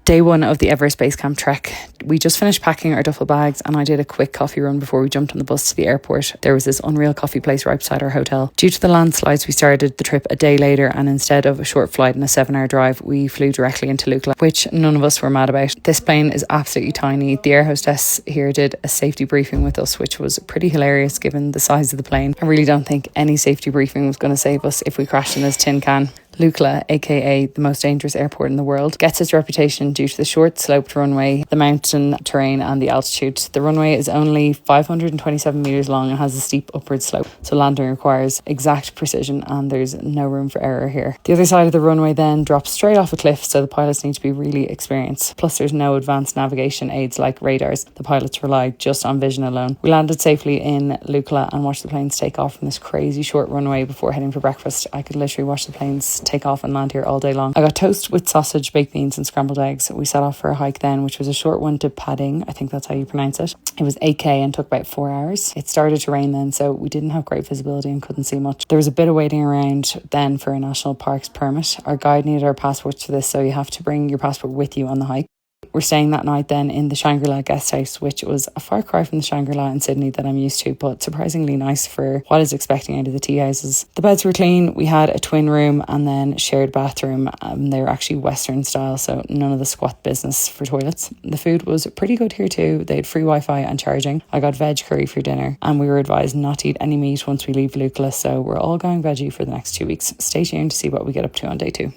Day one of the Everest base camp trek. We just finished packing our duffel bags and I did a quick coffee run before we jumped on the bus to the airport. There was this unreal coffee place right beside our hotel. Due to the landslides, we started the trip a day later, and instead of a short flight and a 7-hour drive, we flew directly into Lukla, which none of us were mad about. This plane is absolutely tiny. The air hostess here did a safety briefing with us, which was pretty hilarious given the size of the plane. I really don't think any safety briefing was going to save us if we crashed in this tin can. Lukla, aka the most dangerous airport in the world, gets its reputation due to the short sloped runway, the mountain terrain and the altitude. The runway is only 527 metres long and has a steep upward slope, so landing requires exact precision and there's no room for error here. The other side of the runway then drops straight off a cliff, so the pilots need to be really experienced. Plus there's no advanced navigation aids like radars. The pilots rely just on vision alone. We landed safely in Lukla and watched the planes take off from this crazy short runway before heading for breakfast. I could literally watch the planes take off and land here all day long. I got toast with sausage, baked beans and scrambled eggs. We set off for a hike then, which was a short one to Padding. I think that's how you pronounce it. It was 8k and took about 4 hours. It started to rain then, so we didn't have great visibility and couldn't see much. There was a bit of waiting around then for a national parks permit. Our guide needed our passports for this, so you have to bring your passport with you on the hike. We're staying that night then in the Shangri-La guest house, which was a far cry from the Shangri-La in Sydney that I'm used to, but surprisingly nice for what I was expecting out of the tea houses. The beds were clean. We had a twin room and then shared bathroom. They were actually Western style, so none of the squat business for toilets. The food was pretty good here too. They had free Wi-Fi and charging. I got veg curry for dinner and we were advised not to eat any meat once we leave Lukla, so we're all going veggie for the next 2 weeks. Stay tuned to see what we get up to on day 2.